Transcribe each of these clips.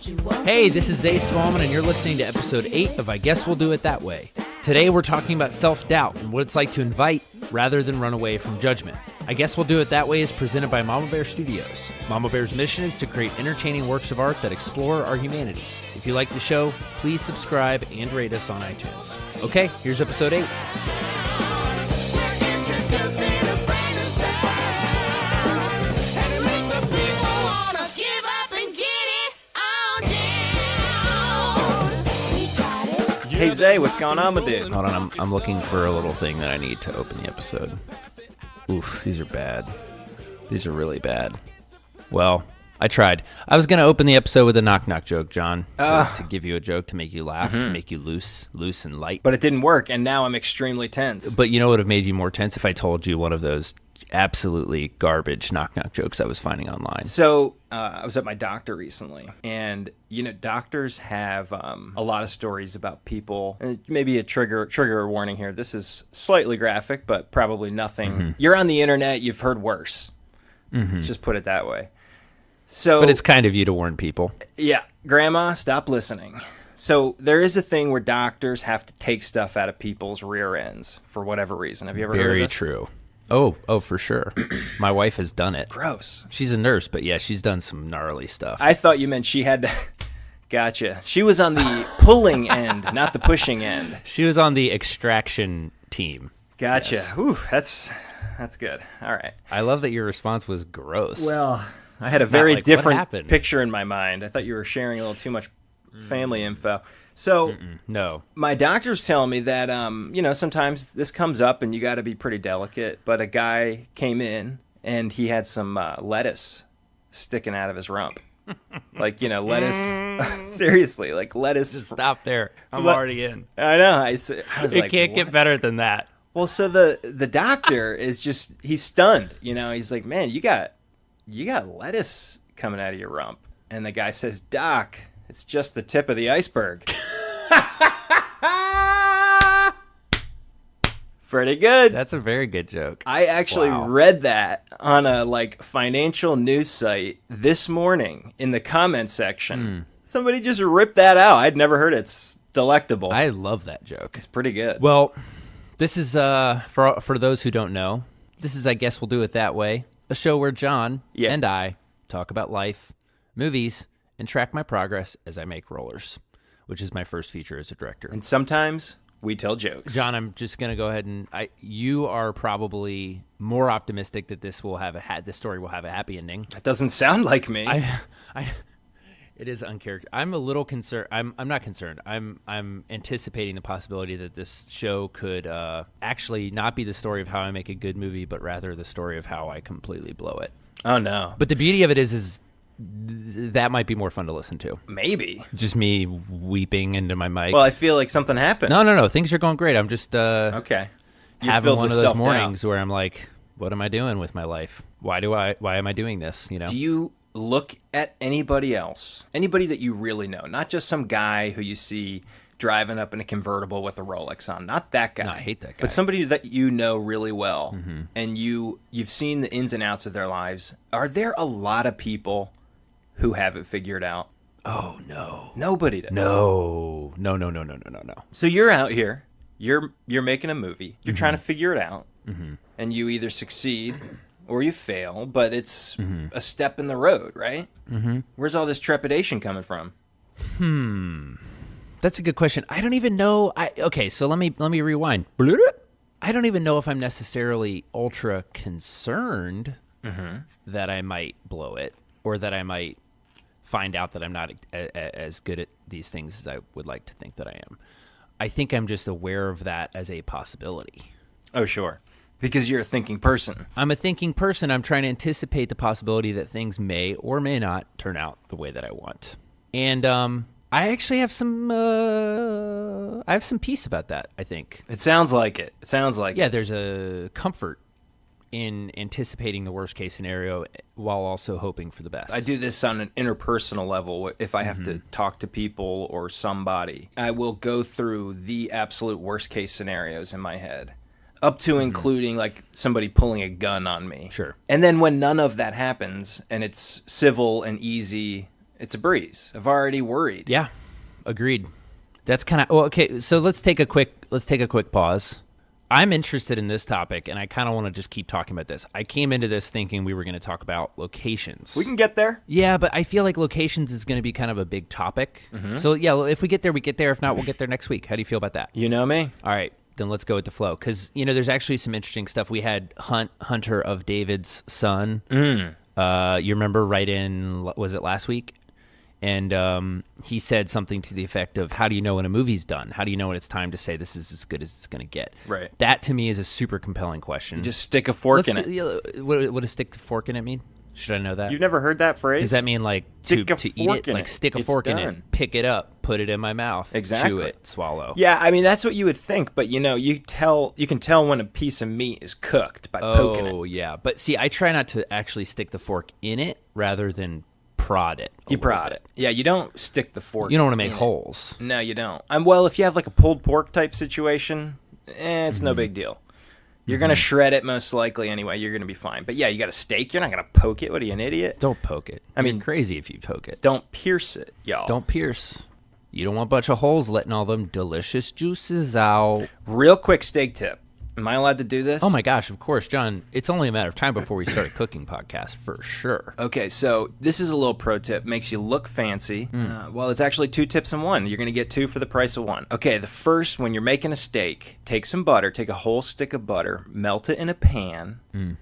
Hey, this is Zay Smallman, and you're listening to episode 8 of I Guess We'll Do It That Way. Today we're talking about self-doubt and what it's like to invite rather than run away from judgment. I Guess We'll Do It That Way is presented by Mama Bear Studios. Mama Bear's mission is to create entertaining works of art that explore our humanity. If you like the show, please subscribe and rate us on iTunes. Okay, here's episode 8. Hey Zay, what's going on with you? Hold on, I'm looking for a little thing that I need to open the episode. Oof, these are bad. These are really bad. Well, I tried. I was going to open the episode with a knock-knock joke, John, to give you a joke, to make you laugh, to make you loose and light. But it didn't work, and now I'm extremely tense. But you know what would have made you more tense if I told you one of those absolutely garbage knock-knock jokes I was finding online. So I was at my doctor recently, and you know, doctors have a lot of stories about people. And maybe a trigger warning here. This is slightly graphic, but probably nothing. You're on the internet. You've heard worse. Let's just put it that way. So, but it's kind of you to warn people. Yeah, Grandma, stop listening. So there is a thing where doctors have to take stuff out of people's rear ends for whatever reason. Have you ever heard of this? Very true. Oh, for sure. My wife has done it. Gross. She's a nurse, but yeah, she's done some gnarly stuff. I thought you meant she had to... Gotcha. She was on the pulling end, not the pushing end. She was on the extraction team. Gotcha. Yes. Ooh, that's good. All right. I love that your response was gross. Well, I had a very like, different picture in my mind. I thought you were sharing a little too much family info. So, no. My doctor's telling me that, sometimes this comes up and you got to be pretty delicate. But a guy came in and he had some lettuce sticking out of his rump. Like, lettuce. Seriously, like lettuce. Just stop there. I'm already in. I know. I was it like, can't what? get better than that. Well, so the doctor is just, he's stunned. He's like, man, you got lettuce coming out of your rump. And the guy says, Doc, it's just the tip of the iceberg. Pretty good. That's a very good joke. I actually read that on a financial news site this morning in the comments section. Somebody just ripped that out. I'd never heard it. It's delectable. I love that joke. It's pretty good. Well, this is for those who don't know, this is I Guess We'll Do It That Way, a show where John and I talk about life, movies, and track my progress as I make rollers, which is my first feature as a director. And sometimes we tell jokes. John, I'm just going to go ahead and you are probably more optimistic that this story will have a happy ending. That doesn't sound like me. It is uncharacteristic. I'm a little concerned. I'm not concerned. I'm anticipating the possibility that this show could actually not be the story of how I make a good movie, but rather the story of how I completely blow it. Oh no. But the beauty of it is that might be more fun to listen to. Maybe. Just me weeping into my mic. Well, I feel like something happened. No. Things are going great. I'm just okay. Having one of those mornings where I'm like, what am I doing with my life? Why am I doing this? Do you look at anybody else, anybody that you really know, not just some guy who you see driving up in a convertible with a Rolex on, not that guy. No, I hate that guy. But somebody that you know really well, and you've seen the ins and outs of their lives. Are there a lot of people who have it figured out? Oh, no. Nobody does. No. So you're out here, you're making a movie, you're trying to figure it out, and you either succeed or you fail, but it's a step in the road, right? Where's all this trepidation coming from? That's a good question. I don't even know. Okay, so let me rewind. I don't even know if I'm necessarily ultra concerned that I might blow it, or that I might find out that I'm not as good at these things as I would like to think that I am. I think I'm just aware of that as a possibility. Oh, sure. Because you're a thinking person. I'm a thinking person. I'm trying to anticipate the possibility that things may or may not turn out the way that I want. And I actually have some peace about that, I think. It sounds like it. Yeah, there's a comfort in anticipating the worst case scenario while also hoping for the best. I do this on an interpersonal level. If I have to talk to people or somebody, I will go through the absolute worst case scenarios in my head, up to including like somebody pulling a gun on me. Sure. And then when none of that happens and it's civil and easy, It's a breeze. I've already worried. Yeah, agreed. That's kind of okay. So let's take a quick pause. I'm interested in this topic, and I kind of want to just keep talking about this. I came into this thinking we were going to talk about locations. We can get there. Yeah, but I feel like locations is going to be kind of a big topic. So yeah, if we get there, we get there. If not, we'll get there next week. How do you feel about that? You know me. All right, then let's go with the flow. Because, there's actually some interesting stuff. We had Hunter of David's son. You remember was it last week? And he said something to the effect of, how do you know when a movie's done? How do you know when it's time to say this is as good as it's going to get? Right. That, to me, is a super compelling question. You just stick a fork in it. What does stick a fork in it mean? Should I know that? You've never heard that phrase? Does that mean like to eat it? Like stick a fork in it, pick it up, put it in my mouth, chew it, swallow. Yeah, I mean that's what you would think, but you can tell when a piece of meat is cooked by poking it. Oh yeah, but see, I try not to actually stick the fork in it rather than prod it. You prod it. Yeah, you don't stick the fork. You don't want to make holes. No, you don't. Well, if you have like a pulled pork type situation, it's no big deal. You're going to shred it most likely anyway. You're going to be fine. But yeah, you got a steak. You're not going to poke it. What are you, an idiot? Don't poke it. I mean, crazy if you poke it. Don't pierce it, y'all. Don't pierce. You don't want a bunch of holes letting all them delicious juices out. Real quick steak tip. Am I allowed to do this? Oh my gosh, of course, John. It's only a matter of time before we start a cooking podcast, for sure. Okay, so this is a little pro tip. Makes you look fancy. Well, it's actually 2 tips in one. You're going to get 2 for the price of 1. Okay, the first, when you're making a steak, take some butter, take a whole stick of butter, melt it in a pan.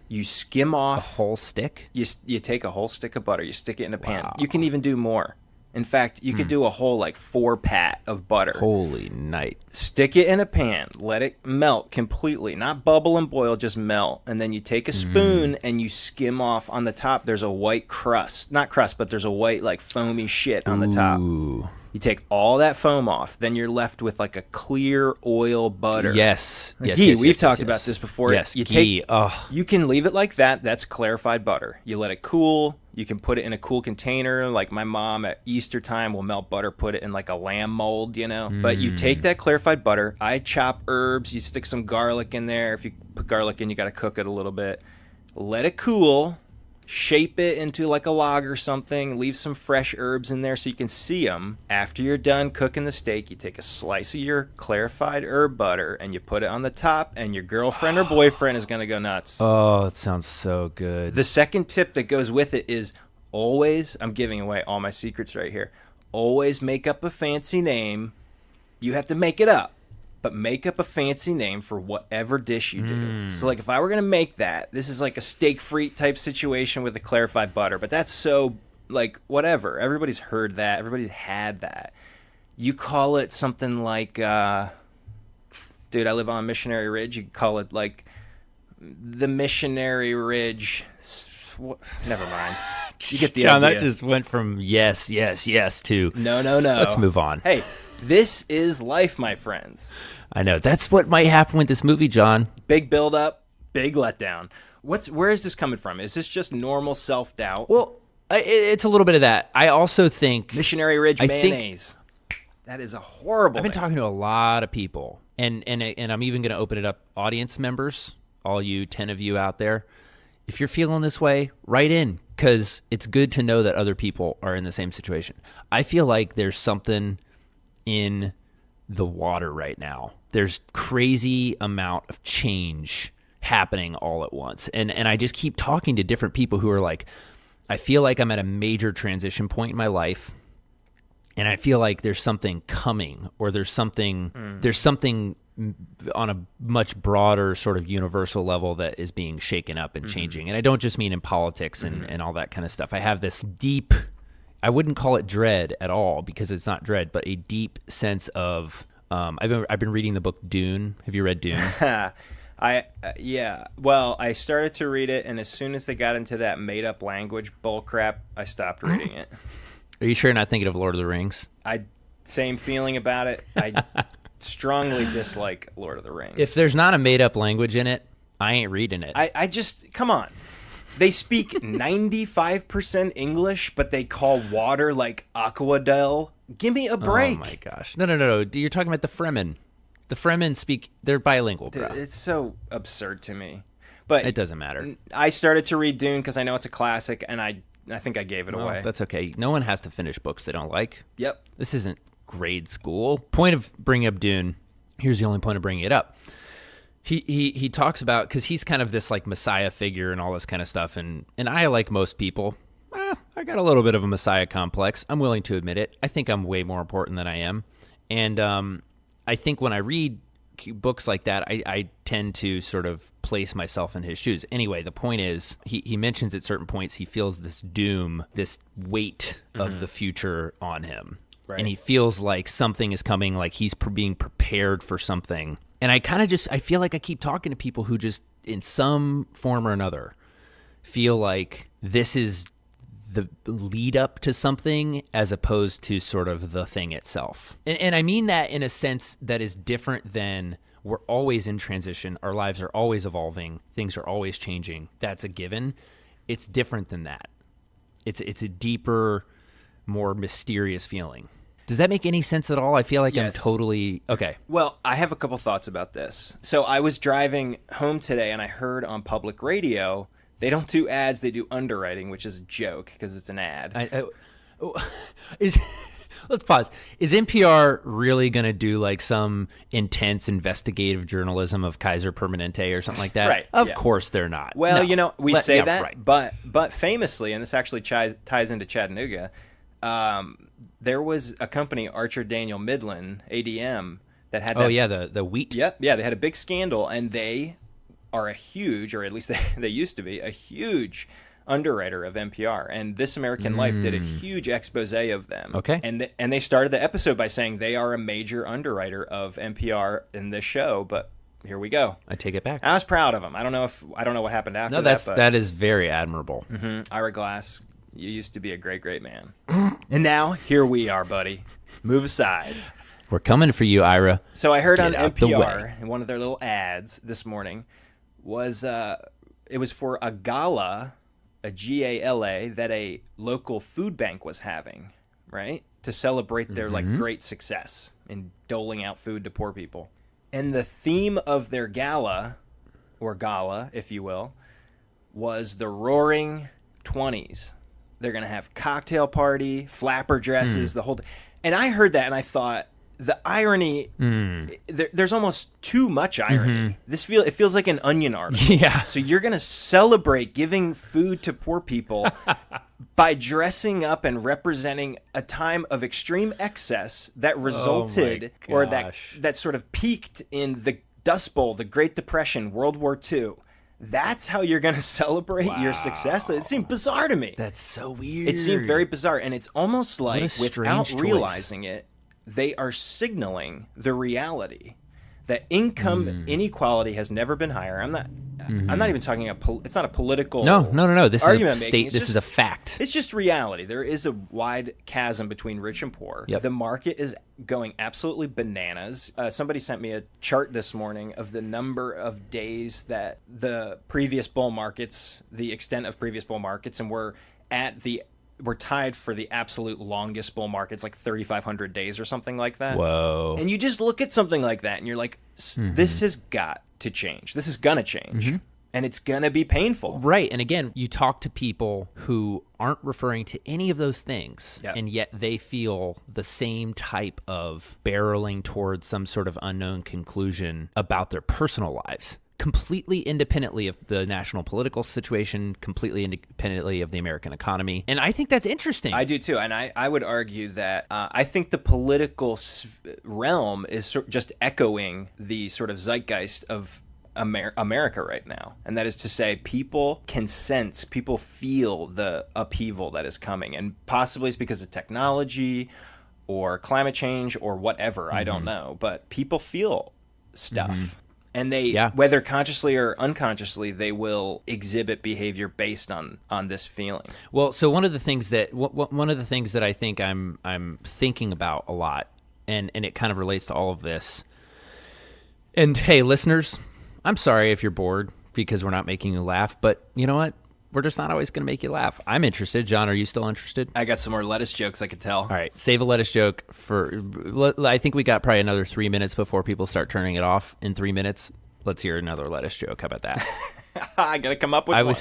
You skim off. A whole stick? You take a whole stick of butter, you stick it in a pan. Wow. You can even do more. In fact, you could do a whole 4-pat of butter. Holy night. Stick it in a pan. Let it melt completely. Not bubble and boil, just melt. And then you take a spoon and you skim off on the top. There's a white crust. Not crust, but there's a white foamy shit on the top. You take all that foam off. Then you're left with a clear oil butter. Yes. Ghee. We've talked about this before. Yes, ghee. You can leave it like that. That's clarified butter. You let it cool. You can put it in a cool container. Like my mom at Easter time will melt butter, put it in a lamb mold, But you take that clarified butter. I chop herbs. You stick some garlic in there. If you put garlic in, you got to cook it a little bit. Let it cool. Shape it into a log or something. Leave some fresh herbs in there so you can see them. After you're done cooking the steak, you take a slice of your clarified herb butter and you put it on the top, and your girlfriend or boyfriend is going to go nuts. Oh, it sounds so good. The second tip that goes with it is always, I'm giving away all my secrets right here, always make up a fancy name. You have to make it up. But make up a fancy name for whatever dish you do. So, if I were going to make that, this is a steak frite type situation with a clarified butter. But that's so, whatever. Everybody's heard that. Everybody's had that. You call it something like, dude, I live on Missionary Ridge. You call it, the Missionary Ridge. Never mind. You get the John, idea. that just went from yes to No. Let's move on. Hey. This is life, my friends. I know. That's what might happen with this movie, John. Big build up, big letdown. Where is this coming from? Is this just normal self-doubt? Well, it's a little bit of that. I also think Missionary Ridge mayonnaise. That is a horrible I've been talking to a lot of people, and I'm even going to open it up, audience members, all you 10 of you out there. If you're feeling this way, write in, because it's good to know that other people are in the same situation. I feel like there's something in the water right now. There's crazy amount of change happening all at once. And I just keep talking to different people who are like, I feel like I'm at a major transition point in my life, and I feel like there's something coming, or there's something on a much broader sort of universal level that is being shaken up and changing. And I don't just mean in politics and all that kind of stuff. I have this deep, I wouldn't call it dread at all, because it's not dread, but a deep sense of, I've been reading the book Dune. Have you read Dune? Yeah. Well, I started to read it, and as soon as they got into that made-up language bullcrap, I stopped reading it. Are you sure you're not thinking of Lord of the Rings? Same feeling about it. I strongly dislike Lord of the Rings. If there's not a made-up language in it, I ain't reading it. I just, come on. They speak 95% English, but they call water Aquadel. Give me a break. Oh my gosh. No. You're talking about the Fremen. The Fremen speak, they're bilingual, bro. Dude, it's so absurd to me. But it doesn't matter. I started to read Dune because I know it's a classic, and I think I gave it Well, away. that's okay. No one has to finish books they don't like. Yep. This isn't grade school. Point of bringing up Dune, here's the only point of bringing it up. He talks about, because he's kind of this like messiah figure and all this kind of stuff, and I, like most people, I got a little bit of a messiah complex. I'm willing to admit it. I think I'm way more important than I am. And I think when I read books like that, I tend to sort of place myself in his shoes. Anyway, the point is, he mentions at certain points he feels this doom, this weight of the future on him. Right. And he feels like something is coming, like he's being prepared for something. And I feel like I keep talking to people who just, in some form or another, feel like this is the lead up to something as opposed to sort of the thing itself. And I mean that in a sense that is different than we're always in transition. Our lives are always evolving. Things are always changing. That's a given. It's different than that. It's a deeper, more mysterious feeling. Does that make any sense at all? I feel like Yes. I'm totally... Okay. Well, I have a couple thoughts about this. So I was driving home today and I heard on public radio, they don't do ads, they do underwriting, which is a joke because it's an ad. Let's pause. Is NPR really going to do like some intense investigative journalism of Kaiser Permanente or something like that? Right. Of Yeah. course they're not. Well, No. we say that, right. but famously, and this actually ties into Chattanooga, there was a company, Archer Daniel Midland, ADM, that had the wheat. Yep, yeah, they had a big scandal, and they are a huge, or at least they used to be, a huge underwriter of NPR. And This American Life did a huge expose of them. Okay. And they started the episode by saying they are a major underwriter of NPR in this show, but here we go. I take it back. I was proud of them. I don't know what happened after No, that. that is very admirable. Ira Glass, you used to be a great, great man. And now, here we are, buddy. Move aside. We're coming for you, Ira. So I heard Get on out the way. NPR, in one of their little ads this morning, was it was for a gala, a GALA, that a local food bank was having, right? To celebrate their like great success in doling out food to poor people. And the theme of their gala, or gala, if you will, was the Roaring 20s. They're going to have cocktail party, flapper dresses, the whole thing. And I heard that and I thought, the irony, there's almost too much irony. It feels like an Onion article. Yeah. So you're going to celebrate giving food to poor people by dressing up and representing a time of extreme excess that resulted, or that sort of peaked in the Dust Bowl, the Great Depression, World War II. That's how you're going to celebrate your success? It seemed bizarre to me. That's so weird. It seemed very bizarre, and it's almost like, without strange realizing it, they are signaling the reality that income inequality has never been higher. I'm not even talking it's not a political No. This argument is a I'm making. state. This is a fact. It's just reality. There is a wide chasm between rich and poor. Yep. The market is going absolutely bananas. Somebody sent me a chart this morning of the number of days that the extent of previous bull markets, and we're tied for the absolute longest bull markets, like 3,500 days or something like that. Whoa. And you just look at something like that and you're like, this has got to change. This is going to change. And it's going to be painful. Right. And again, you talk to people who aren't referring to any of those things, Yep. and yet they feel the same type of barreling towards some sort of unknown conclusion about their personal lives, completely independently of the national political situation, completely independently of the American economy. And I think that's interesting. I do too. And I would argue that I think the political realm is just echoing the sort of zeitgeist of America right now. And that is to say, people can sense, people feel the upheaval that is coming. And possibly it's because of technology or climate change or whatever. I don't know. But people feel stuff. And they, whether consciously or unconsciously, they will exhibit behavior based on this feeling. Well, so one of the things that I think I'm thinking about a lot, and it kind of relates to all of this. And hey, listeners, I'm sorry if you're bored because we're not making you laugh, but you know what? We're just not always going to make you laugh. I'm interested. John, are you still interested? I got some more lettuce jokes, I could tell. All right, save a lettuce joke for, I think we got probably another 3 minutes before people start turning it off. In 3 minutes, let's hear another lettuce joke. How about that? I got to come up with one.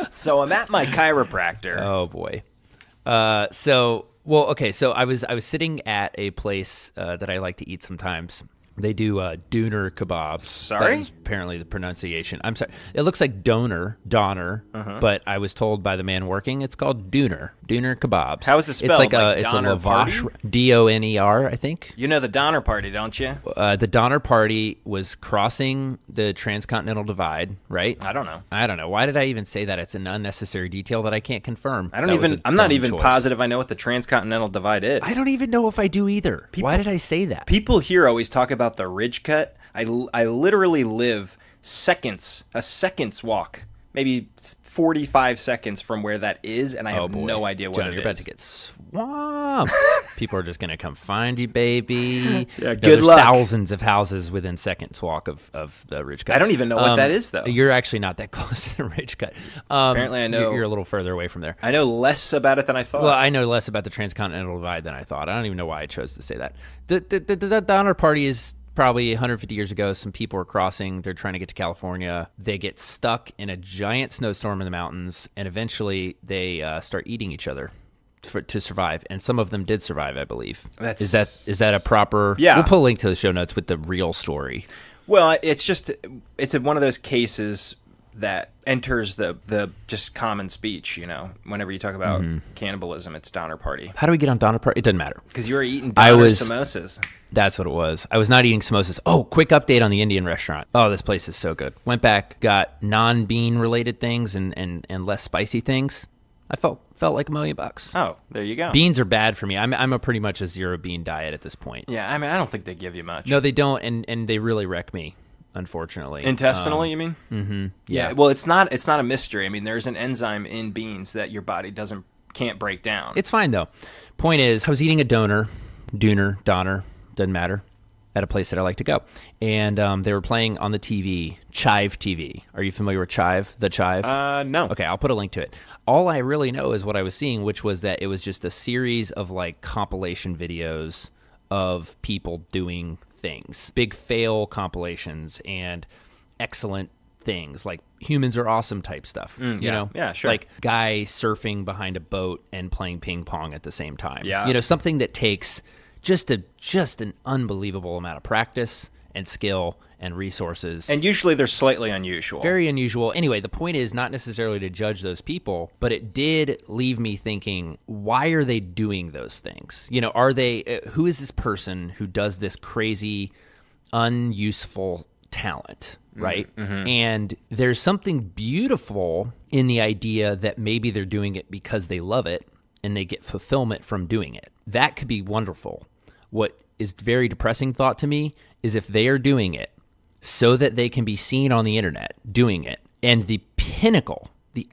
So I'm at my chiropractor. Oh boy. So I was sitting at a place that I like to eat sometimes. They do doner kebabs. Sorry? That's apparently the pronunciation. I'm sorry. It looks like donor, but I was told by the man working it's called doner kebabs. How is it spelled? It's like Like it's a Donner lavash, Party? Doner, I think. You know the Donner Party, don't you? The Donner Party was crossing the transcontinental divide, right? I don't know. Why did I even say that? It's an unnecessary detail that I can't confirm. I'm not even positive I know what the transcontinental divide is. I don't even know if I do either. Why did I say that? People here always talk about the ridge cut. I literally live a second's walk, maybe 45 seconds from where that is, and I have no idea what John, it is. you're about to get swamped. People are just going to come find you, baby. Yeah, good there's luck. Thousands of houses within seconds walk of the ridge cut. I don't even know what that is, though. You're actually not that close to the ridge cut. Apparently I know. You're a little further away from there. I know less about it than I thought. Well, I know less about the transcontinental divide than I thought. I don't even know why I chose to say that. The Donner Party is probably 150 years ago. Some people are crossing. They're trying to get to California. They get stuck in a giant snowstorm in the mountains, and eventually they start eating each other to survive. And some of them did survive, I believe. Is that a proper? Yeah. We'll put a link to the show notes with the real story. Well, it's one of those cases that enters the just common speech, whenever you talk about cannibalism, it's Donner Party. How do we get on Donner Party? It doesn't matter. Because you were eating Donner samosas. That's what it was. I was not eating samosas. Oh, quick update on the Indian restaurant. Oh, this place is so good. Went back, got non-bean related things and less spicy things. I felt like $1 million. Oh, there you go. Beans are bad for me. I'm a pretty much a zero bean diet at this point. Yeah, I mean, I don't think they give you much. No, they don't, and they really wreck me, unfortunately. Intestinally, you mean? Mm-hmm. Yeah. Well, it's not a mystery. I mean, there's an enzyme in beans that your body can't break down. It's fine though. Point is, I was eating a doner, doesn't matter, at a place that I like to go, and they were playing on the TV, Chive TV. Are you familiar with Chive? The Chive? No. Okay, I'll put a link to it. All I really know is what I was seeing, which was that it was just a series of like compilation videos of people doing things, big fail compilations and excellent things like humans are awesome type stuff. Yeah, sure. Like guy surfing behind a boat and playing ping pong at the same time. Yeah. Something that takes just an unbelievable amount of practice and skill and resources. And usually they're slightly unusual. Very unusual. Anyway, the point is not necessarily to judge those people, but it did leave me thinking, why are they doing those things? Who is this person who does this crazy, unuseful talent, right? Mm-hmm. And there's something beautiful in the idea that maybe they're doing it because they love it and they get fulfillment from doing it. That could be wonderful. What is very depressing thought to me is if they are doing it so that they can be seen on the internet doing it, and the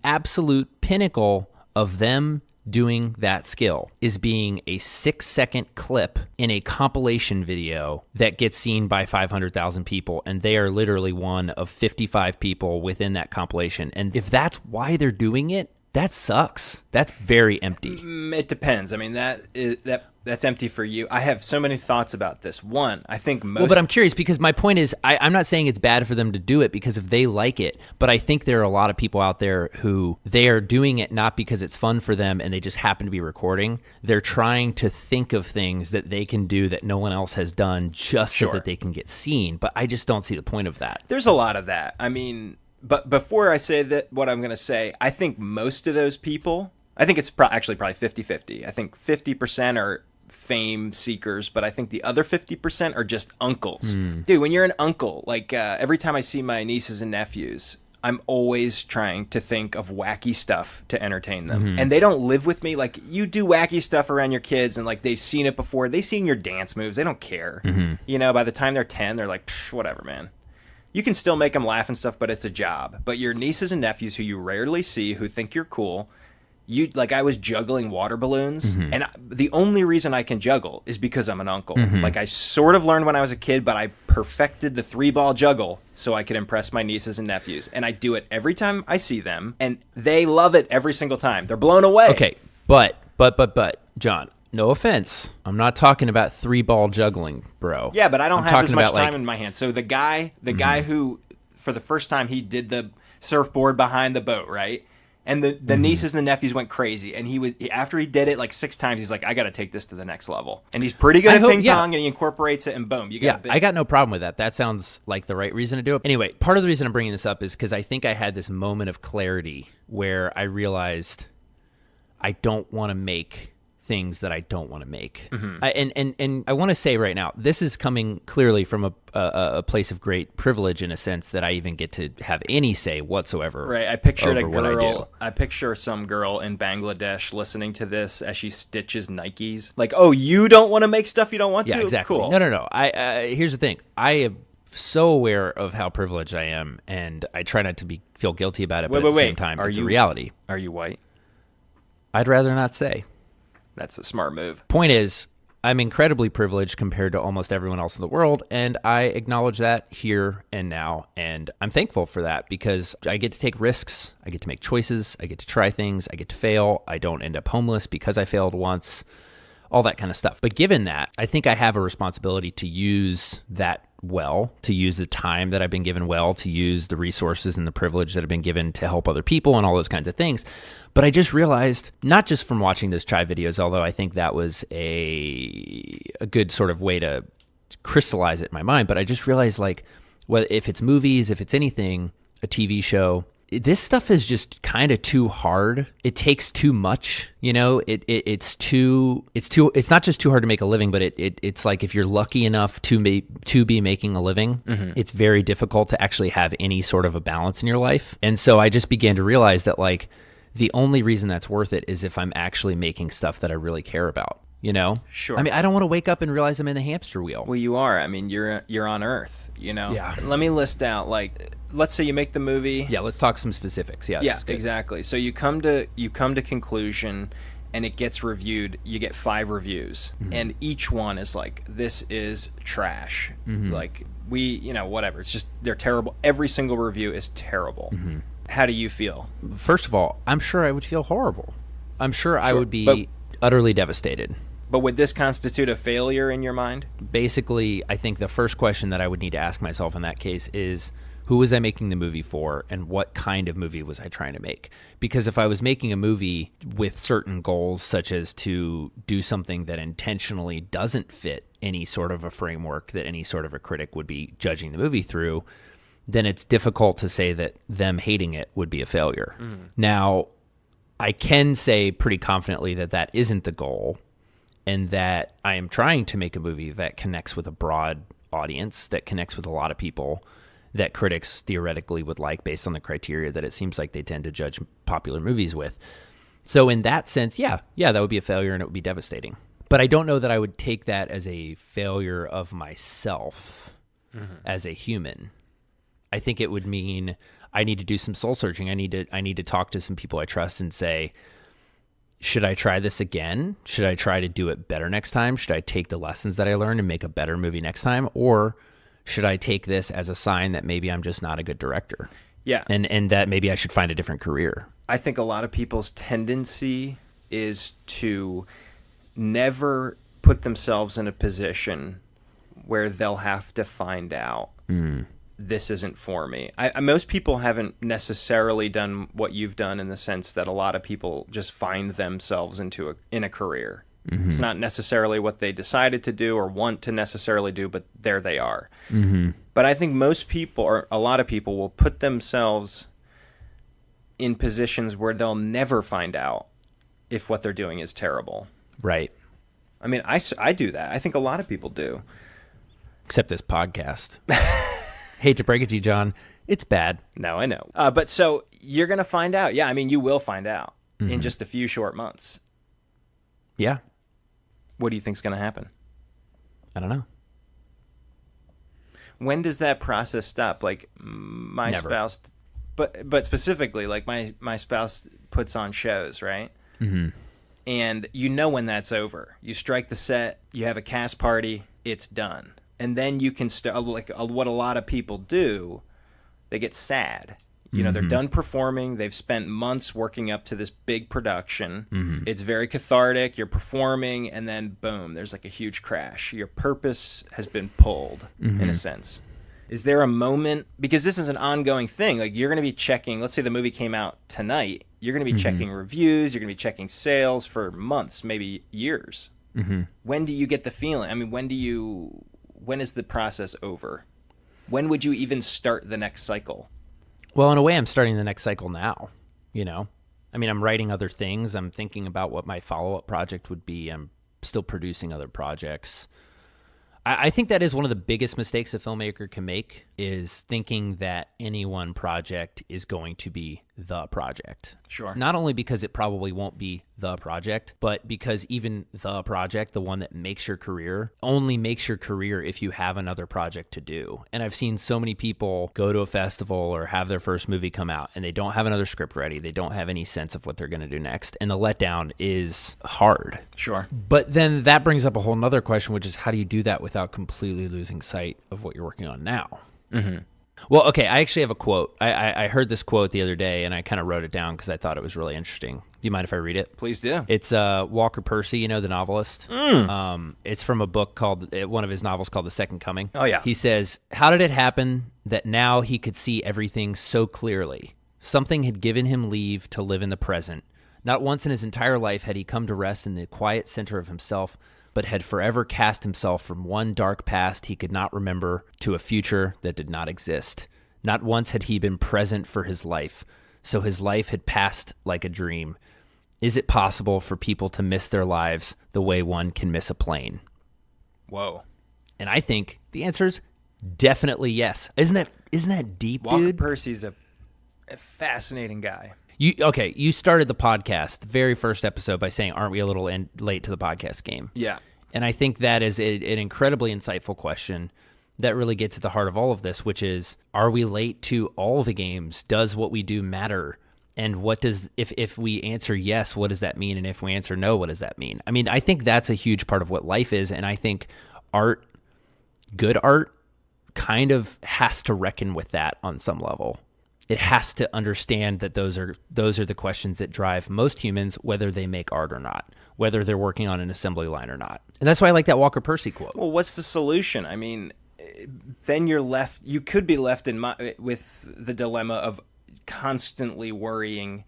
absolute pinnacle of them doing that skill is being a 6-second clip in a compilation video that gets seen by 500,000 people, and they are literally one of 55 people within that compilation. And if that's why they're doing it, that sucks. That's very empty. It depends. I mean, that's empty for you. I have so many thoughts about this. One, I think most... Well, but I'm curious because my point is I'm not saying it's bad for them to do it because if they like it, but I think there are a lot of people out there who they are doing it not because it's fun for them and they just happen to be recording. They're trying to think of things that they can do that no one else has done just so that they can get seen. But I just don't see the point of that. There's a lot of that. I mean... But before I say that, what I'm going to say, I think most of those people, I think it's actually probably 50-50. I think 50% are fame seekers, but I think the other 50% are just uncles. Dude, when you're an uncle, like every time I see my nieces and nephews, I'm always trying to think of wacky stuff to entertain them. Mm-hmm. And they don't live with me. Like, you do wacky stuff around your kids, and like they've seen it before. They've seen your dance moves. They don't care. Mm-hmm. By the time they're 10, they're like, whatever, man. You can still make them laugh and stuff, but it's a job. But your nieces and nephews who you rarely see, who think you're cool, I was juggling water balloons, and the only reason I can juggle is because I'm an uncle. Like, I sort of learned when I was a kid, but I perfected the 3-ball juggle so I could impress my nieces and nephews. And I do it every time I see them, and they love it every single time. They're blown away. Okay, but, John, no offense. I'm not talking about 3-ball juggling, bro. Yeah, but I don't have as much time in my hands. So the guy who, for the first time, he did the surfboard behind the boat, right? And the nieces and the nephews went crazy. And after he did it like 6 times, he's like, I got to take this to the next level. And he's pretty good at ping pong, and he incorporates it, and boom, you got I got no problem with that. That sounds like the right reason to do it. Anyway, part of the reason I'm bringing this up is because I think I had this moment of clarity where I realized I don't want to make things that I don't want to make. And I want to say right now, this is coming clearly from a place of great privilege in a sense that I even get to have any say whatsoever. Right. I pictured a girl. girl. I picture some girl in Bangladesh listening to this as she stitches Nikes. Like, oh, you don't want to make stuff you don't want to? Yeah, exactly. Cool. No. Here's the thing. I am so aware of how privileged I am, and I try not to feel guilty about it, but at the same time, it's a reality. Are you white? I'd rather not say. That's a smart move. Point is, I'm incredibly privileged compared to almost everyone else in the world, and I acknowledge that here and now, and I'm thankful for that because I get to take risks, I get to make choices, I get to try things, I get to fail, I don't end up homeless because I failed once, all that kind of stuff. But given that, I think I have a responsibility to use that well, to use the time that I've been given well, to use the resources and the privilege that have been given to help other people and all those kinds of things. But I just realized, not just from watching those chai videos, although I think that was a good sort of way to crystallize it in my mind, but I just realized, like, whether if it's movies, if it's anything, a TV show, this stuff is just kind of too hard. It takes too much, you know. It's not just too hard to make a living, but it's like if you're lucky enough to be making a living, it's very difficult to actually have any sort of a balance in your life. And so I just began to realize that, like, the only reason that's worth it is if I'm actually making stuff that I really care about, you know? Sure. I mean, I don't want to wake up and realize I'm in the hamster wheel. Well, you are. I mean, you're on Earth, you know? Yeah. Let me list out, like, let's say you make the movie. Yeah, let's talk some specifics. Yes. Yeah, exactly. So you come to conclusion, and it gets reviewed. You get 5 reviews, and each one is like, this is trash. Like, whatever. It's just, they're terrible. Every single review is terrible. How do you feel? First of all, I'm sure I would feel horrible. I'm sure I would be utterly devastated. But would this constitute a failure in your mind? Basically, I think the first question that I would need to ask myself in that case is, who was I making the movie for, and what kind of movie was I trying to make? Because if I was making a movie with certain goals, such as to do something that intentionally doesn't fit any sort of a framework that any sort of a critic would be judging the movie through, then it's difficult to say that them hating it would be a failure. Now, I can say pretty confidently that that isn't the goal, and that I am trying to make a movie that connects with a broad audience, that connects with a lot of people, that critics theoretically would like based on the criteria that it seems like they tend to judge popular movies with. So in that sense, yeah, that would be a failure, and it would be devastating. But I don't know that I would take that as a failure of myself as a human. I think it would mean I need to do some soul searching. I need to talk to some people I trust and say, should I try this again? Should I try to do it better next time? Should I take the lessons that I learned and make a better movie next time? Or should I take this as a sign that maybe I'm just not a good director? Yeah. And that maybe I should find a different career. I think a lot of people's tendency is to never put themselves in a position where they'll have to find out this isn't for me. Most people haven't necessarily done what you've done, in the sense that a lot of people just find themselves in a career. It's not necessarily what they decided to do or want to necessarily do, but there they are. But I think most people, or a lot of people, will put themselves in positions where they'll never find out if what they're doing is terrible. Right. I mean, I do that. I think a lot of people do. Except this podcast. Hate to break it to you, John. It's bad. No, I know. But so you're going to find out. Yeah, I mean, you will find out in just a few short months. Yeah. What do you think's going to happen? I don't know. When does that process stop? Like my Never. spouse, but specifically, like my spouse puts on shows, right? And you know when that's over. You strike the set, you have a cast party, it's done. And then you can start, like what a lot of people do, they get sad. You know, they're done performing. They've spent months working up to this big production. It's very cathartic. You're performing, and then boom, there's like a huge crash. Your purpose has been pulled, in a sense. Is there a moment, because this is an ongoing thing, like you're going to be checking, let's say the movie came out tonight, You're going to be checking reviews. You're going to be checking sales for months, maybe years. When do you get the feeling? I mean, when is the process over? When would you even start the next cycle? Well, in a way, I'm starting the next cycle now, you know? I mean, I'm writing other things. I'm thinking about what my follow-up project would be. I'm still producing other projects. I think that is one of the biggest mistakes a filmmaker can make, is thinking that any one project is going to be the project. Sure. Not only because it probably won't be the project, but because even the project, the one that makes your career, only makes your career if you have another project to do. And I've seen so many people go to a festival or have their first movie come out and they don't have another script ready. They don't have any sense of what they're going to do next. And the letdown is hard. Sure. But then that brings up a whole nother question, which is how do you do that without completely losing sight of what you're working on now? Well, okay, I actually have a quote. I heard this quote the other day, and I kind of wrote it down because I thought it was really interesting. Do you mind if I read it? Please do. It's Walker Percy, you know, the novelist. It's from a book called, one of his novels called The Second Coming. Oh, yeah. He says, how did it happen that now he could see everything so clearly? Something had given him leave to live in the present. Not once in his entire life had he come to rest in the quiet center of himself, but had forever cast himself from one dark past he could not remember to a future that did not exist. Not once had he been present for his life, so his life had passed like a dream. Is it possible for people to miss their lives the way one can miss a plane? Whoa. And I think the answer is definitely yes. Isn't that deep, Walker dude? Percy's a fascinating guy. You started the podcast, the very first episode, by saying, aren't we a little late to the podcast game? Yeah. And I think that is an incredibly insightful question that really gets at the heart of all of this, which is, are we late to all the games? Does what we do matter? And what does, if we answer yes, what does that mean? And if we answer no, what does that mean? I mean, I think that's a huge part of what life is. And I think art, good art, kind of has to reckon with that on some level. It has to understand that those are the questions that drive most humans, whether they make art or not, whether they're working on an assembly line or not. And that's why I like that Walker Percy quote. Well, what's the solution? I mean, then you could be left with the dilemma of constantly worrying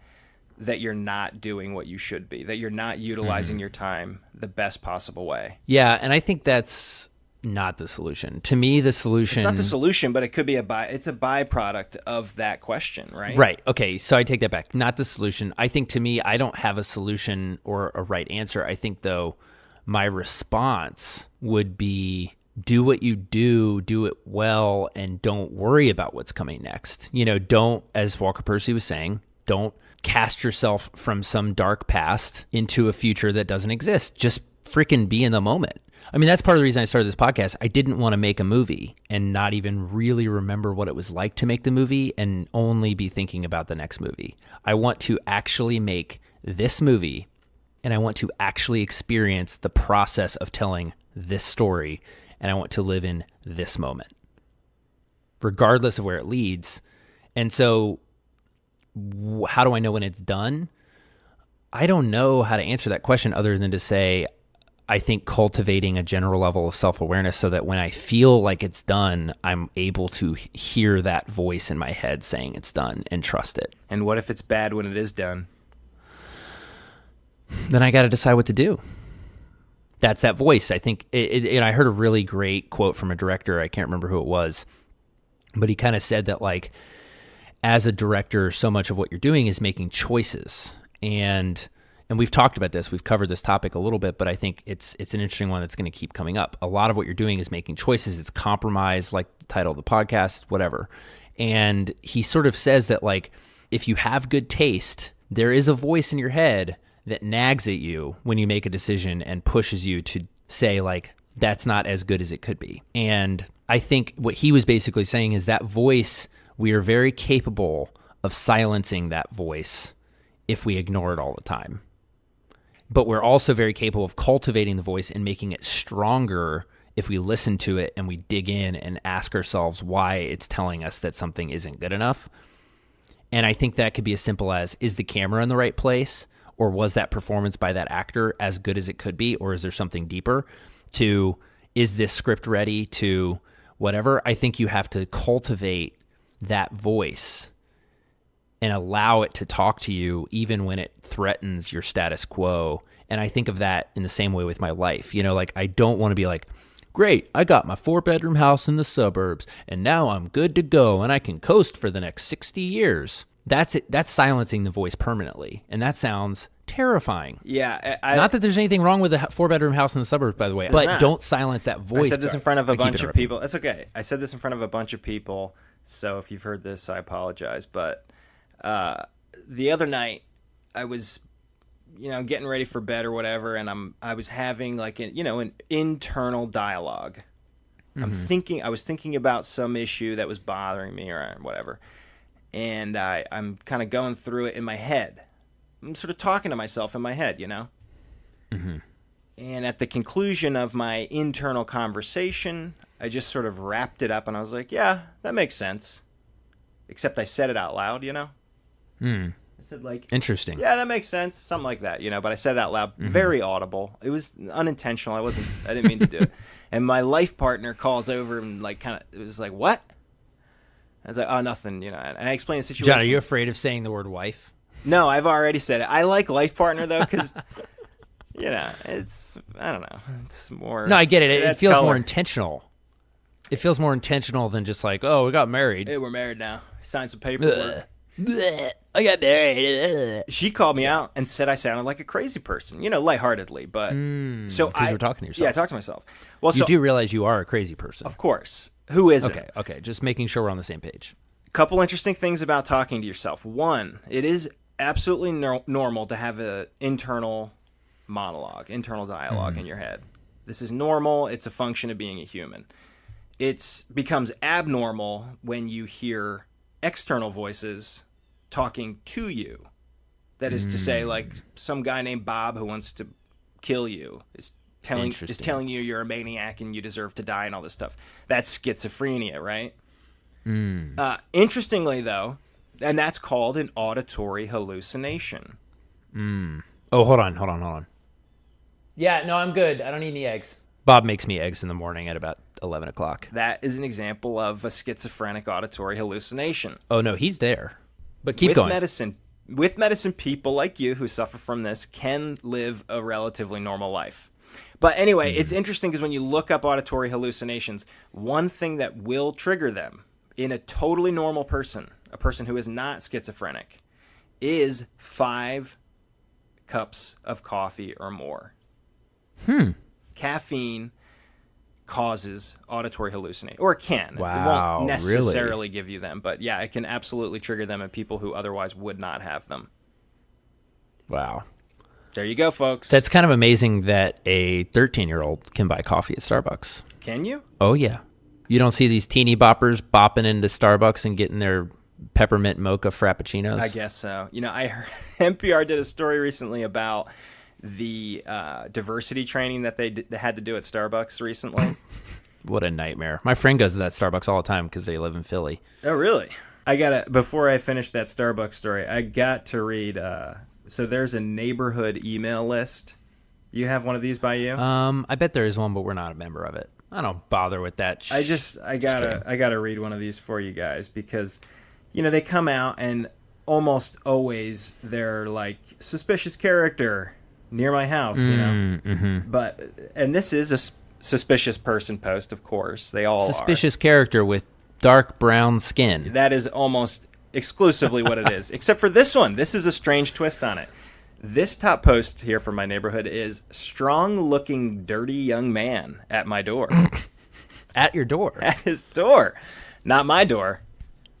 that you're not doing what you should be, that you're not utilizing your time the best possible way. Yeah, and I think that's not the solution. To me, the solution... It's not the solution, but it could be it's a byproduct of that question, right? Right. Okay, so I take that back. Not the solution. I think, to me, I don't have a solution or a right answer. I think, though, my response would be, do what you do it well, and don't worry about what's coming next. You know, don't, as Walker Percy was saying, don't cast yourself from some dark past into a future that doesn't exist. Just freaking be in the moment. I mean, that's part of the reason I started this podcast. I didn't want to make a movie and not even really remember what it was like to make the movie and only be thinking about the next movie. I want to actually make this movie, and I want to actually experience the process of telling this story, and I want to live in this moment, regardless of where it leads. And so how do I know when it's done? I don't know how to answer that question other than to say, I think cultivating a general level of self-awareness so that when I feel like it's done, I'm able to hear that voice in my head saying it's done and trust it. And what if it's bad when it is done? Then I got to decide what to do. That's that voice. I think, I heard a really great quote from a director. I can't remember who it was, but he kind of said that, like, as a director, so much of what you're doing is making choices. And we've talked about this. We've covered this topic a little bit, but I think it's an interesting one that's going to keep coming up. A lot of what you're doing is making choices. It's compromise, like the title of the podcast, whatever. And he sort of says that, like, if you have good taste, there is a voice in your head that nags at you when you make a decision and pushes you to say, like, that's not as good as it could be. And I think what he was basically saying is that voice, we are very capable of silencing that voice if we ignore it all the time. But we're also very capable of cultivating the voice and making it stronger if we listen to it and we dig in and ask ourselves why it's telling us that something isn't good enough. And I think that could be as simple as, is the camera in the right place? Or was that performance by that actor as good as it could be? Or is there something deeper? To, is this script ready? To whatever. I think you have to cultivate that voice and allow it to talk to you even when it threatens your status quo. And I think of that in the same way with my life. You know, like I don't want to be like, great, I got my 4-bedroom house in the suburbs and now I'm good to go and I can coast for the next 60 years. That's it. That's silencing the voice permanently. And that sounds terrifying. Yeah. Not that there's anything wrong with a 4-bedroom house in the suburbs, by the way, but don't silence that voice. I said this in front of a bunch of people. That's okay. I said this in front of a bunch of people. So if you've heard this, I apologize. But the other night I was, getting ready for bed or whatever. And I was having like an internal dialogue. Mm-hmm. I was thinking about some issue that was bothering me or whatever. And I'm kind of going through it in my head. I'm sort of talking to myself in my head, Mm-hmm. And at the conclusion of my internal conversation, I just sort of wrapped it up and I was like, yeah, that makes sense. Except I said it out loud, I said like, interesting. Yeah, that makes sense. Something like that, But I said it out loud, very audible. It was unintentional. I didn't mean to do it. And my life partner calls over and it was like, what? I was like, oh, nothing, and I explained the situation. John, are you afraid of saying the word wife? No, I've already said it. I like life partner, though, because, it's, I don't know. It's more. No, I get it. It feels more intentional. It feels more intentional than just like, oh, we got married. Hey, we're married now. Signed some paperwork. I got married. She called me out and said I sounded like a crazy person, lightheartedly. But so because you're talking to yourself. Yeah, I talk to myself. Well, you do realize you are a crazy person. Of course. Who isn't? Okay. Just making sure we're on the same page. A couple interesting things about talking to yourself. One, it is absolutely normal to have an internal dialogue in your head. This is normal. It's a function of being a human. It becomes abnormal when you hear external voices talking to you. That is to say, like some guy named Bob who wants to kill you is telling you you're a maniac and you deserve to die and all this stuff. That's schizophrenia, right? Interestingly, though, and that's called an auditory hallucination. Oh, hold on. Yeah, no, I'm good. I don't need any eggs. Bob makes me eggs in the morning at about 11 o'clock. That is an example of a schizophrenic auditory hallucination. Oh, no, he's there. But keep going. With medicine, people like you who suffer from this can live a relatively normal life. But anyway, it's interesting because when you look up auditory hallucinations, one thing that will trigger them in a totally normal person, a person who is not schizophrenic, is 5 cups of coffee or more. Caffeine causes auditory hallucination, or it can. Wow, it won't necessarily give you them, but yeah, it can absolutely trigger them in people who otherwise would not have them. Wow. There you go, folks. That's kind of amazing that a 13-year-old can buy coffee at Starbucks. Can you? Oh, yeah. You don't see these teeny boppers bopping into Starbucks and getting their peppermint mocha frappuccinos? I guess so. I heard NPR did a story recently about the diversity training that they had to do at Starbucks recently. What a nightmare. My friend goes to that Starbucks all the time because they live in Philly. Oh, really? Before I finish that Starbucks story, I got to read, so there's a neighborhood email list. You have one of these by you? I bet there is one, but we're not a member of it. I don't bother with that. I gotta read one of these for you guys because, they come out and almost always they're like suspicious character near my house, But this is a suspicious person post, of course. They all suspicious character with dark brown skin. That is almost exclusively what it is, except for this one. This is a strange twist on it. This top post here from my neighborhood is strong-looking, dirty young man at my door. At your door? At his door. Not my door.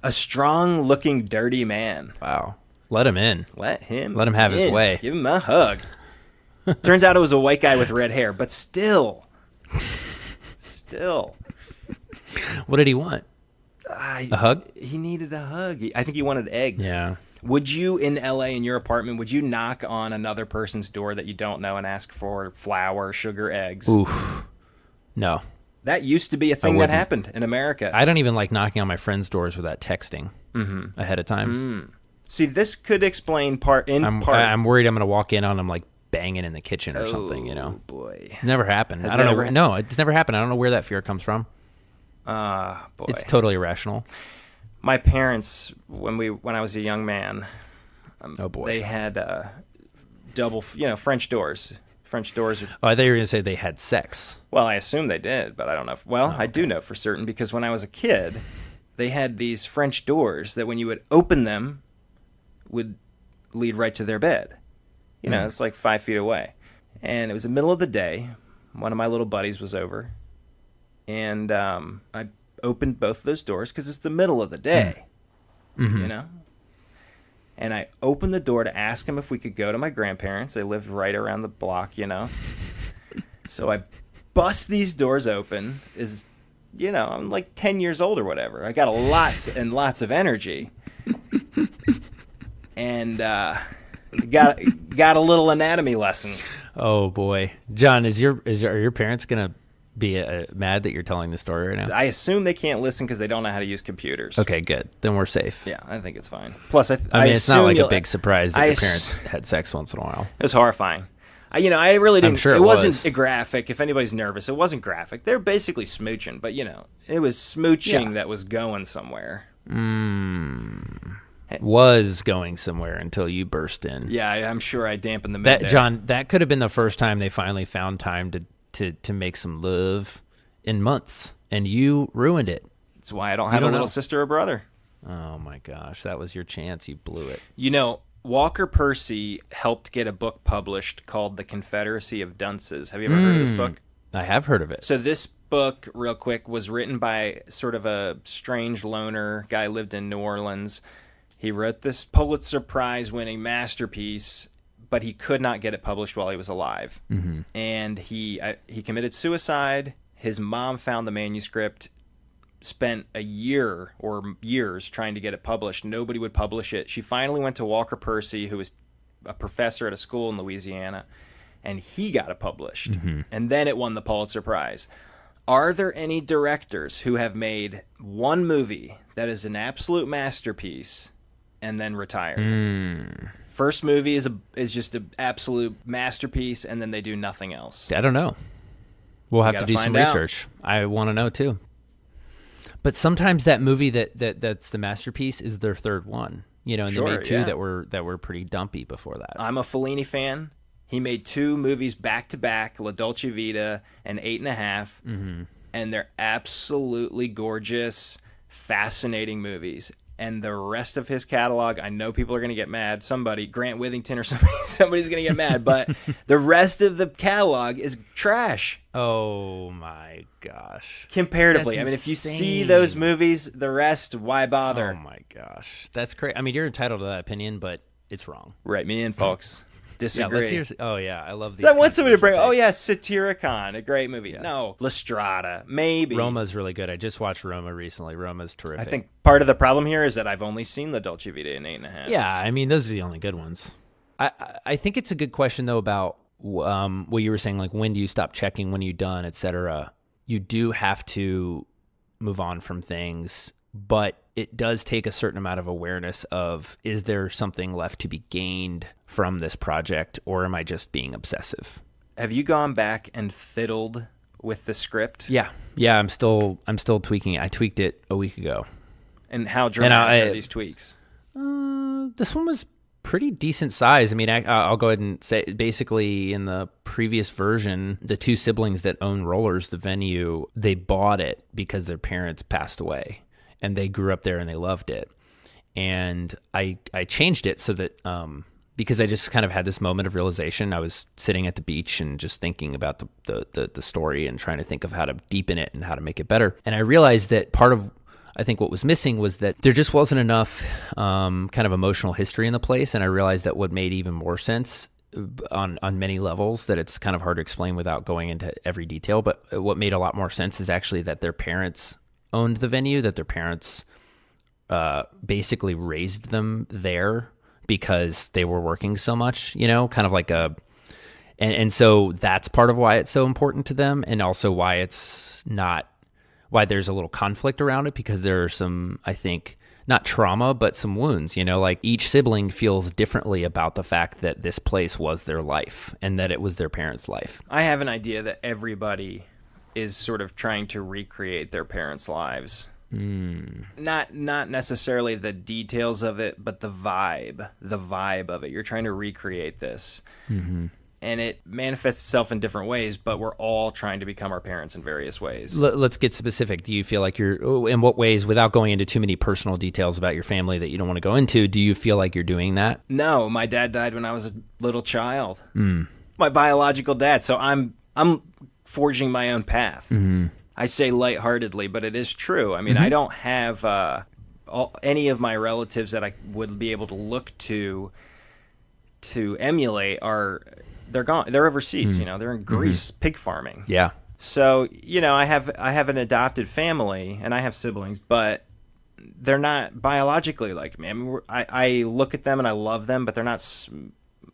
A strong-looking, dirty man. Wow. Let him in. Let him have his way. Give him a hug. Turns out it was a white guy with red hair, but still. What did he want? A hug? He needed a hug. I think he wanted eggs. Yeah. Would you, in LA, in your apartment, would you knock on another person's door that you don't know and ask for flour, sugar, eggs? Oof. No. That used to be a thing that happened in America. I don't even like knocking on my friends' doors without texting ahead of time. See, this could explain part. I'm worried I'm going to walk in on them like banging in the kitchen or something, Oh, boy. Never happened. I don't know. No, it's never happened. I don't know where that fear comes from. Boy. It's totally irrational. My parents, when I was a young man, Oh boy. they had double, French doors. French doors are. Oh, I thought you were going to say they had sex. Well, I assume they did, but I don't know. I do know for certain because when I was a kid, they had these French doors that when you would open them, would lead right to their bed. It's like 5 feet away. And it was the middle of the day. One of my little buddies was over. And I opened both of those doors because it's the middle of the day, And I opened the door to ask him if we could go to my grandparents. They lived right around the block, So I bust these doors open. I'm like 10 years old or whatever. I got lots and lots of energy. And got a little anatomy lesson. Oh boy, John, are your parents gonna be mad that you're telling the story right now? I assume they can't listen because they don't know how to use computers. Okay, good. Then we're safe. Yeah, I think it's fine. Plus, I mean, it's not like a big surprise that your parents had sex once in a while. It was horrifying. I really didn't. I'm sure it wasn't was. graphic. If anybody's nervous, it wasn't graphic. They're basically smooching, but it was smooching that was going somewhere. Was going somewhere until you burst in. Yeah, I'm sure I dampened the mood there. John, that could have been the first time they finally found time to make some love in months, and you ruined it. That's why I don't have a little sister or brother. Oh my gosh, that was your chance. You blew it. Walker Percy helped get a book published called The Confederacy of Dunces. Have you ever heard of this book? I have heard of it. So this book, real quick, was written by sort of a strange loner guy, lived in New Orleans. He wrote this Pulitzer Prize-winning masterpiece, but he could not get it published while he was alive. Mm-hmm. And he committed suicide. His mom found the manuscript, spent a year or years trying to get it published. Nobody would publish it. She finally went to Walker Percy, who was a professor at a school in Louisiana, and he got it published. Mm-hmm. And then it won the Pulitzer Prize. Are there any directors who have made one movie that is an absolute masterpiece and then retired? First movie is just an absolute masterpiece, and then they do nothing else. I don't know. We'll have to do some research. I want to know too. But sometimes that movie that's the masterpiece is their third one. And they made two that were pretty dumpy before that. I'm a Fellini fan. He made two movies back to back, La Dolce Vita and 8.5, and they're absolutely gorgeous, fascinating movies. And the rest of his catalog, I know people are going to get mad. Grant Withington or somebody's going to get mad. But the rest of the catalog is trash. Oh, my gosh. Comparatively. That's if you insane. see those movies, the rest, why bother? Oh, my gosh. That's crazy. You're entitled to that opinion, but it's wrong. Write me in, folks. Disagree. I love these. I want somebody to bring. Oh yeah, Satyricon, a great movie. Yeah. No, Lestrada, maybe. Roma's really good. I just watched Roma recently. Roma's terrific. I think part of the problem here is that I've only seen La Dolce Vita in 8.5. Yeah, those are the only good ones. I think it's a good question though about what you were saying, like when do you stop checking, when are you done, etc. You do have to move on from things, but it does take a certain amount of awareness of, is there something left to be gained from this project, or am I just being obsessive? Have you gone back and fiddled with the script? Yeah, I'm still tweaking it. I tweaked it a week ago. And how dramatic are these tweaks? This one was pretty decent size. I'll go ahead and say, basically, in the previous version, the two siblings that own Rollers, the venue, they bought it because their parents passed away. And they grew up there and they loved it. And I changed it so that, because I just kind of had this moment of realization. I was sitting at the beach and just thinking about the story and trying to think of how to deepen it and how to make it better. And I realized that part of, I think what was missing was that there just wasn't enough kind of emotional history in the place. And I realized that what made even more sense on many levels, that it's kind of hard to explain without going into every detail. But what made a lot more sense is actually that their parents owned the venue, that their parents basically raised them there because they were working so much, kind of like and so that's part of why it's so important to them, and also why there's a little conflict around it, because there are some, I think, not trauma, but some wounds, like each sibling feels differently about the fact that this place was their life and that it was their parents' life. I have an idea that everybody is sort of trying to recreate their parents' lives. Not necessarily the details of it, but the vibe of it. You're trying to recreate this. And it manifests itself in different ways, but we're all trying to become our parents in various ways. Let's get specific. Do you feel like in what ways, without going into too many personal details about your family that you don't want to go into, do you feel like you're doing that? No, my dad died when I was a little child. My biological dad. So I'm forging my own path. I say lightheartedly, but it is true. I mean, I don't have any of my relatives that I would be able to look to emulate they're gone. They're overseas, they're in Greece, pig farming. Yeah. So, I have an adopted family and I have siblings, but they're not biologically like me. I mean, I look at them and I love them, but they're not,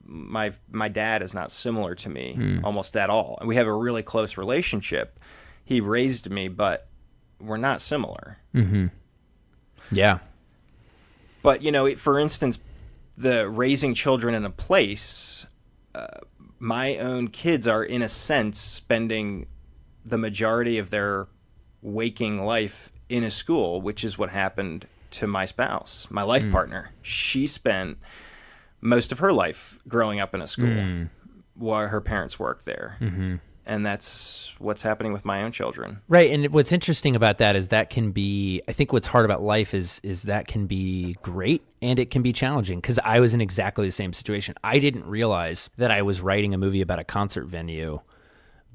my dad is not similar to me almost at all. And we have a really close relationship. He raised me, but we're not similar. Yeah. But, for instance, the raising children in a place, my own kids are, in a sense, spending the majority of their waking life in a school, which is what happened to my spouse, my life partner. She spent most of her life growing up in a school while her parents worked there. And that's what's happening with my own children. Right. And what's interesting about that is that can be, I think what's hard about life is that can be great and it can be challenging, because I was in exactly the same situation. I didn't realize that I was writing a movie about a concert venue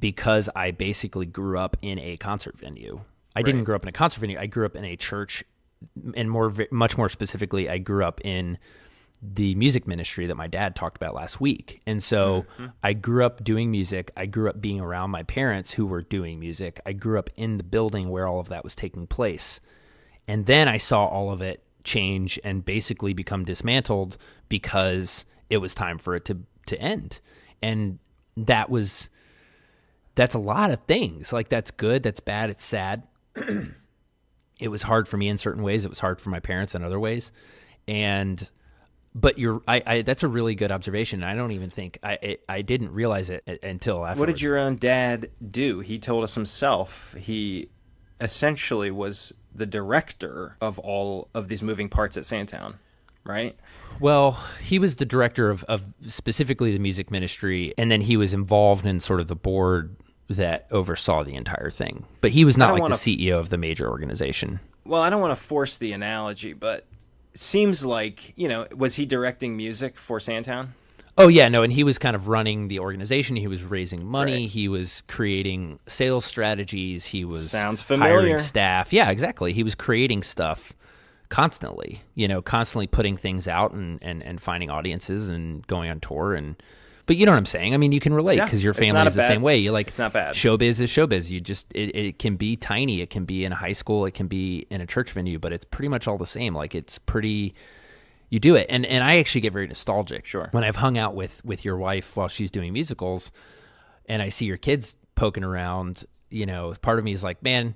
because I basically grew up in a concert venue. I didn't grow up in a concert venue. I grew up in a church, and much more specifically, I grew up in the music ministry that my dad talked about last week. And so I grew up doing music. I grew up being around my parents who were doing music. I grew up in the building where all of that was taking place. And then I saw all of it change and basically become dismantled because it was time for it to end. And that's a lot of things. Like, that's good, that's bad, it's sad. It was hard for me in certain ways. It was hard for my parents in other ways. But that's a really good observation. I don't even think I didn't realize it until afterwards. What did your own dad do? He told us himself. He essentially was the director of all of these moving parts at Sandtown, right? Well, he was the director of specifically the music ministry, and then he was involved in sort of the board that oversaw the entire thing. But he was not like the CEO of the major organization. Well, I don't want to force the analogy, but seems like, was he directing music for Sandtown? Oh, yeah, no, and he was kind of running the organization. He was raising money. Right. He was creating sales strategies. He was Sounds familiar. Hiring staff. Yeah, exactly. He was creating stuff constantly, constantly putting things out and finding audiences and going on tour. But you know what I'm saying? I mean, you can relate because your family is the same way. You it's not bad. Showbiz is showbiz. You just it can be tiny. It can be in a high school. It can be in a church venue. But it's pretty much all the same. Like, it's pretty. You do it, and I actually get very nostalgic. Sure. When I've hung out with your wife while she's doing musicals, and I see your kids poking around. Part of me is like, man,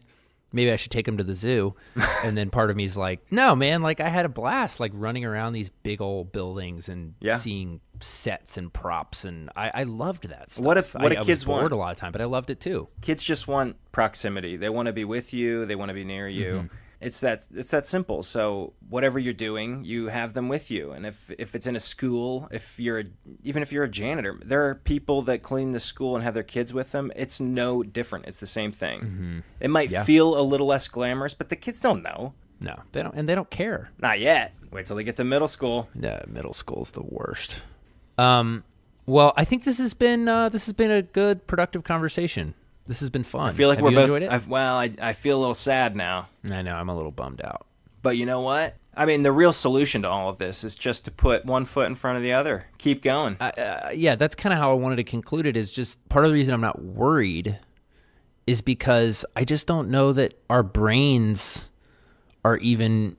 maybe I should take them to the zoo. And then part of me is like, no, man, like, I had a blast, like, running around these big old buildings and seeing sets and props, and I loved that stuff. What do kids want? I was bored want? a lot of time, but I loved it too. Kids just want proximity. They want to be with you. They want to be near you. It's that simple. So whatever you're doing, you have them with you. And if it's in a school, even if you're a janitor, there are people that clean the school and have their kids with them. It's no different. It's the same thing. It might feel a little less glamorous, but the kids don't know. No, they don't, and they don't care. Not yet. Wait till they get to middle school. Yeah, middle school's the worst. Well, I think this has been a good, productive conversation. This has been fun. I feel like Have we're you both. enjoyed it? I feel a little sad now. I know, I'm a little bummed out. But you know what? I mean, the real solution to all of this is just to put one foot in front of the other. Keep going. Yeah, that's kind of how I wanted to conclude it. Is just part of the reason I'm not worried is because I just don't know that our brains are even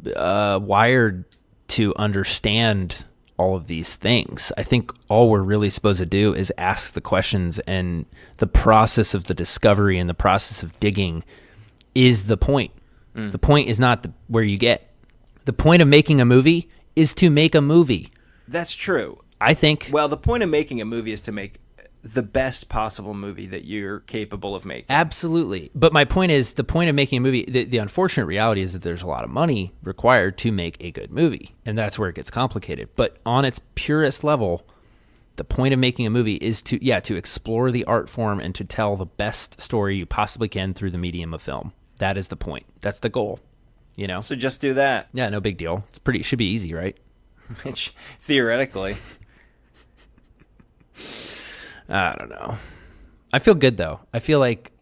wired to understand all of these things. I think all we're really supposed to do is ask the questions, and the process of the discovery and the process of digging is the point. The point is not where you get. The point of making a movie is to make a movie. That's true. I think. Well, the point of making a movie is to make the best possible movie that you're capable of making. Absolutely. But my point is, the point of making a movie, the unfortunate reality is that there's a lot of money required to make a good movie. And that's where it gets complicated. But on its purest level, the point of making a movie is to explore the art form and to tell the best story you possibly can through the medium of film. That is the point. That's the goal. You know? So just do that. Yeah, no big deal. It should be easy, right? Theoretically. I don't know. I feel good though. I feel like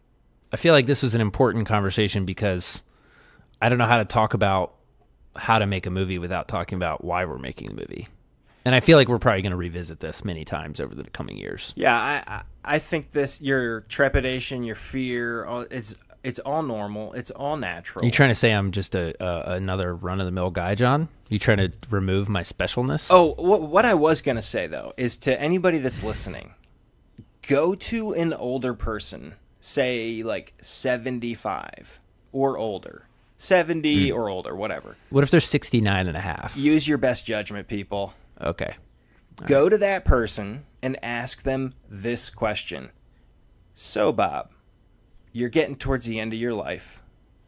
this was an important conversation because I don't know how to talk about how to make a movie without talking about why we're making the movie. And I feel like we're probably going to revisit this many times over the coming years. Yeah, I think your trepidation, your fear, it's all normal. It's all natural. You trying to say I'm just another run-of-the-mill guy, John? You trying to remove my specialness? Oh, what I was going to say, though, is to anybody that's listening, go to an older person, say like 75 or older. 70 or older, whatever. What if they're 69 and a half? Use your best judgment, people. Okay. Go to that person and ask them this question. So, Bob, you're getting towards the end of your life.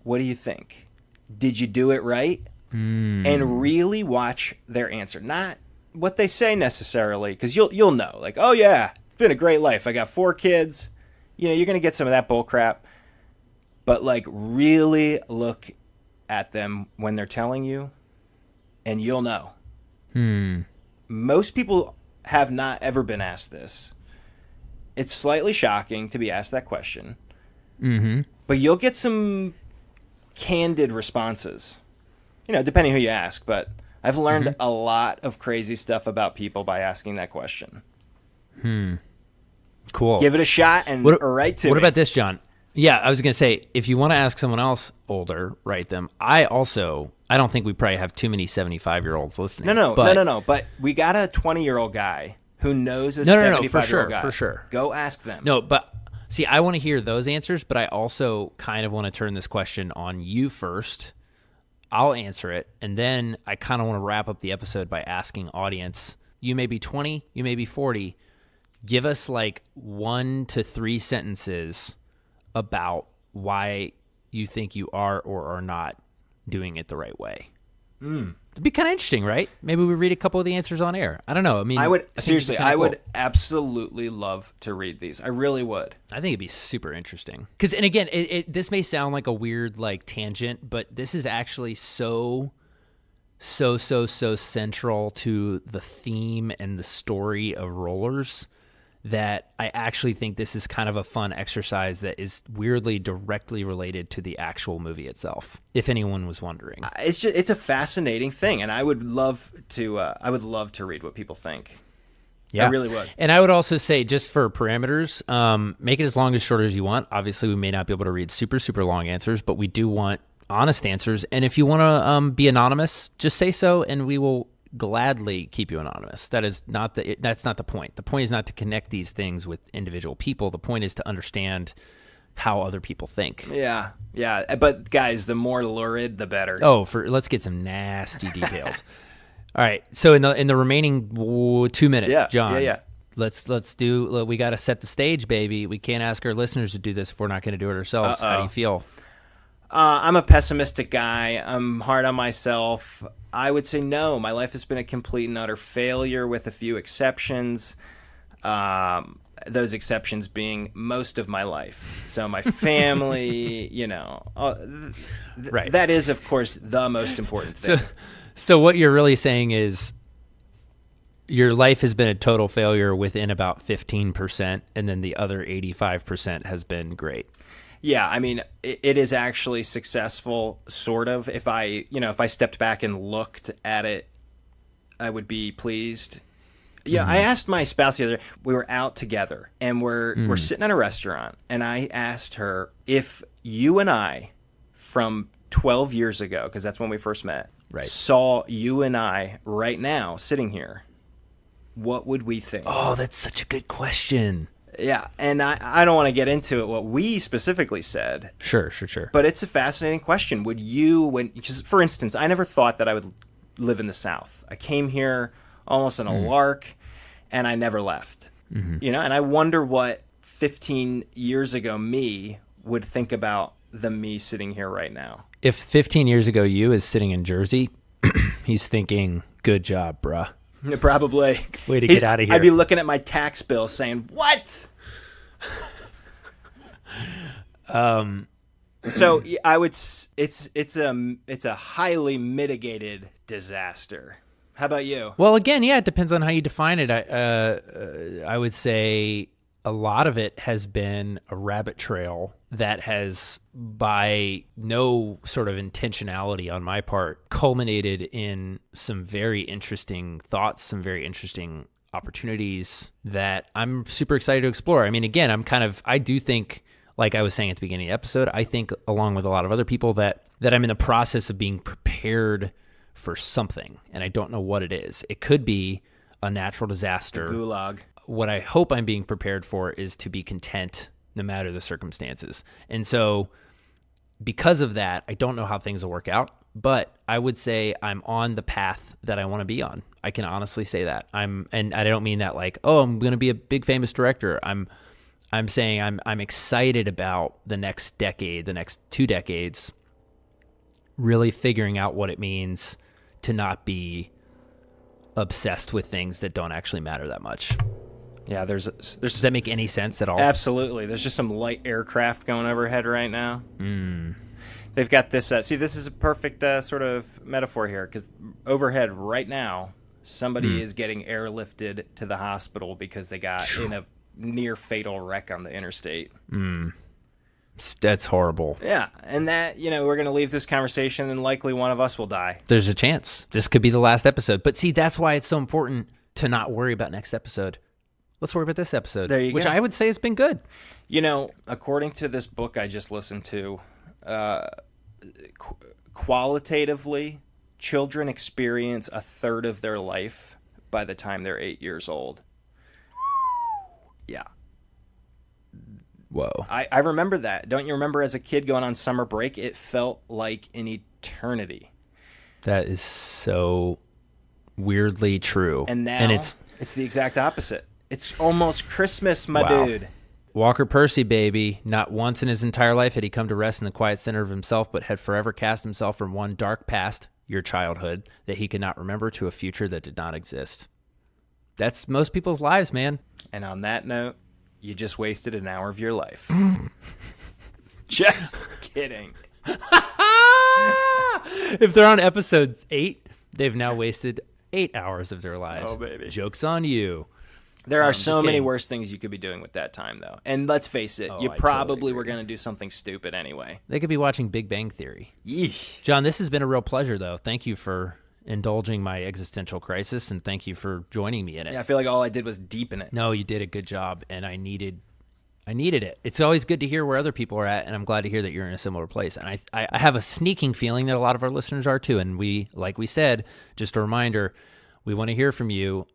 What do you think? Did you do it right? And really watch their answer. Not what they say necessarily, because you'll know. Like, oh yeah, it's been a great life. I got 4 kids. You know, you're going to get some of that bull crap. But like, really look at them when they're telling you, and you'll know. Most people have not ever been asked this. It's slightly shocking to be asked that question. But you'll get some candid responses. You know, depending who you ask. But I've learned a lot of crazy stuff about people by asking that question. Cool. Give it a shot and write to me. What about this, John? Yeah, I was going to say, if you want to ask someone else older, write them. I don't think we probably have too many 75-year-olds listening. No. But we got a 20-year-old guy who knows a 75-year-old guy. For sure. Go ask them. No, but see, I want to hear those answers, but I also kind of want to turn this question on you first. I'll answer it, and then I kind of want to wrap up the episode by asking audience, you may be 20, you may be 40, give us like 1 to 3 sentences about why you think you are or are not doing it the right way. It'd be kind of interesting, right? Maybe we read a couple of the answers on air. I don't know. I mean, I would absolutely love to read these. I really would. I think it'd be super interesting. Because, and again, this may sound like a weird like tangent, but this is actually so central to the theme and the story of Rollers that I actually think this is kind of a fun exercise that is weirdly directly related to the actual movie itself, if anyone was wondering. It's a fascinating thing, and I would love to read what people think. Yeah. I really would. And I would also say, just for parameters, make it as long as short as you want. Obviously, we may not be able to read super, super long answers, but we do want honest answers. And if you want to be anonymous, just say so, and we will gladly keep you anonymous. That's not the point. The point is not to connect these things with individual people. The point is to understand how other people think. Yeah. But guys, the more lurid, the better. Oh, let's get some nasty details. All right. So in the remaining 2 minutes, John. Yeah. Let's do. We got to set the stage, baby. We can't ask our listeners to do this if we're not going to do it ourselves. How do you feel? I'm a pessimistic guy. I'm hard on myself. I would say no. My life has been a complete and utter failure with a few exceptions. Those exceptions being most of my life. So my family, right. That is, of course, the most important thing. So what you're really saying is your life has been a total failure within about 15%, and then the other 85% has been great. Yeah, I mean, it is actually successful, sort of. If I stepped back and looked at it, I would be pleased. Yeah, I asked my spouse the other day, we were out together, and we're sitting in a restaurant, and I asked her, if you and I, from 12 years ago, because that's when we first met, right, saw you and I right now sitting here, what would we think? Oh, that's such a good question. Yeah, and I don't want to get into it, what we specifically said. Sure. But it's a fascinating question. Would you, because for instance, I never thought that I would live in the South. I came here almost on a lark, and I never left. You know, and I wonder what 15 years ago me would think about the me sitting here right now. If 15 years ago you is sitting in Jersey, he's thinking, good job, bruh. Probably. Way to get out of here. I'd be looking at my tax bill saying, what? So I would, it's a highly mitigated disaster. How about you? Well, again, yeah, it depends on how you define it. I would say a lot of it has been a rabbit trail that has, by no sort of intentionality on my part, culminated in some very interesting thoughts, some very interesting opportunities that I'm super excited to explore. I mean, again, I do think, like I was saying at the beginning of the episode, I think along with a lot of other people that I'm in the process of being prepared for something, and I don't know what it is. It could be a natural disaster. The gulag. What I hope I'm being prepared for is to be content no matter the circumstances. And so because of that, I don't know how things will work out, but I would say I'm on the path that I want to be on. I can honestly say that. And I don't mean that like, oh, I'm going to be a big famous director. I'm saying I'm excited about the next decade, the next 2 decades, really figuring out what it means to not be obsessed with things that don't actually matter that much. Yeah, there's Does that make any sense at all? Absolutely. There's just some light aircraft going overhead right now. They've got this. See, this is a perfect sort of metaphor here, because overhead right now, somebody is getting airlifted to the hospital because they got in a near fatal wreck on the interstate. That's horrible. Yeah, and that, we're going to leave this conversation and likely one of us will die. There's a chance. This could be the last episode. But see, that's why it's so important to not worry about next episode. Let's worry about this episode, there you which go. I would say has been good. According to this book I just listened to, qualitatively, children experience a third of their life by the time they're 8 years old. Yeah. Whoa. I remember that. Don't you remember as a kid going on summer break? It felt like an eternity. That is so weirdly true. And now it's the exact opposite. It's almost Christmas, my dude. Walker Percy, baby. Not once in his entire life had he come to rest in the quiet center of himself, but had forever cast himself from one dark past, your childhood, that he could not remember, to a future that did not exist. That's most people's lives, man. And on that note, you just wasted an hour of your life. Just kidding. If they're on episode 8, they've now wasted 8 hours of their lives. Oh, baby. Joke's on you. There are so many worse things you could be doing with that time, though. And let's face it, you probably were going to do something stupid anyway. They could be watching Big Bang Theory. Yeesh. John, this has been a real pleasure, though. Thank you for indulging my existential crisis, and thank you for joining me in it. Yeah, I feel like all I did was deepen it. No, you did a good job, and I needed it. It's always good to hear where other people are at, and I'm glad to hear that you're in a similar place. And I have a sneaking feeling that a lot of our listeners are too. And we, like we said, just a reminder, we want to hear from you.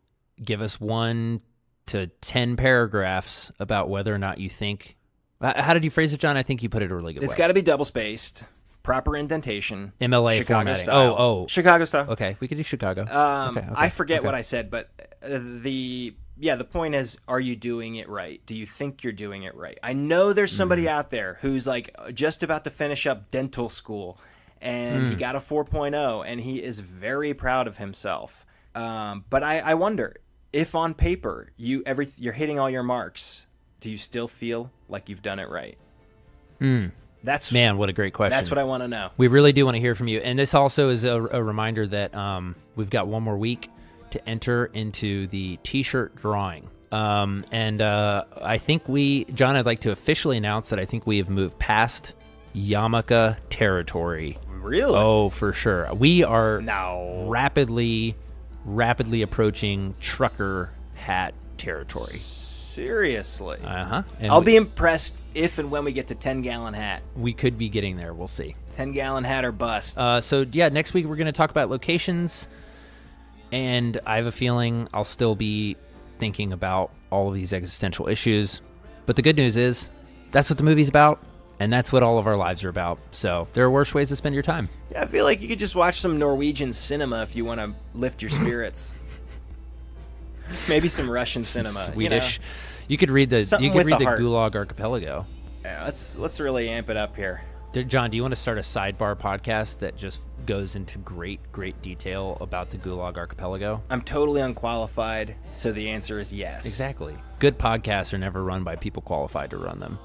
Give us 1 to 10 paragraphs about whether or not you think. How did you phrase it, John? I think you put it a really good way. It's got to be double-spaced, proper indentation. MLA Chicago formatting. style. Oh. Chicago style. Okay, we could do Chicago. Okay. I forget what I said, but the point is, are you doing it right? Do you think you're doing it right? I know there's somebody out there who's like just about to finish up dental school, and he got a 4.0, and he is very proud of himself. But I wonder, if on paper you're hitting all your marks, do you still feel like you've done it right? Man, what a great question. That's what I want to know. We really do want to hear from you. And this also is a reminder that we've got one more week to enter into the t-shirt drawing. I think John, I'd like to officially announce that I think we have moved past yarmulke territory. Really? Oh, for sure. We are now rapidly approaching trucker hat territory. Seriously? Uh-huh. I'll be impressed if and when we get to 10-gallon hat. We could be getting there. We'll see. 10-gallon hat or bust. Next week we're going to talk about locations, and I have a feeling I'll still be thinking about all of these existential issues. But the good news is that's what the movie's about, and that's what all of our lives are about. So there are worse ways to spend your time. Yeah, I feel like you could just watch some Norwegian cinema if you want to lift your spirits. Maybe some Russian cinema. Swedish. You could read the Something with the heart. Gulag Archipelago. Yeah, let's really amp it up here. John, do you want to start a sidebar podcast that just goes into great detail about the Gulag Archipelago? I'm totally unqualified, so the answer is yes. Exactly. Good podcasts are never run by people qualified to run them.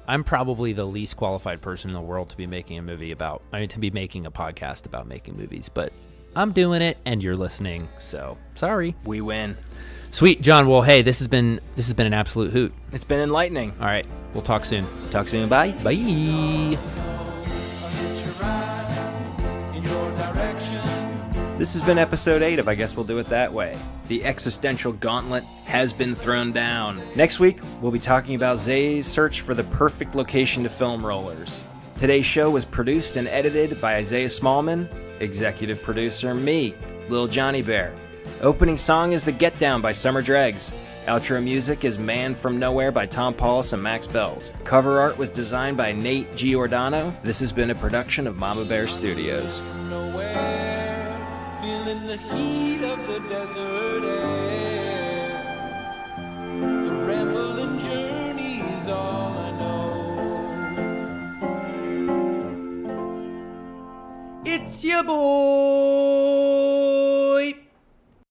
I'm probably the least qualified person in the world to be making a podcast about making movies, but I'm doing it and you're listening, so sorry. We win. Sweet, John. Well, hey, this has been an absolute hoot. It's been enlightening. All right, we'll talk soon. Talk soon. Bye. Bye. This has been episode 8 of I Guess We'll Do It That Way. The existential gauntlet has been thrown down. Next week, we'll be talking about Zay's search for the perfect location to film Rollers. Today's show was produced and edited by Isaiah Smallman, executive producer me, Lil Johnny Bear. Opening song is The Get Down by Summer Dregs. Outro music is Man From Nowhere by Tom Paulus and Max Bells. Cover art was designed by Nate Giordano. This has been a production of Mama Bear Studios. Feeling the heat of the desert air. The rambling journey is all I know. It's your boy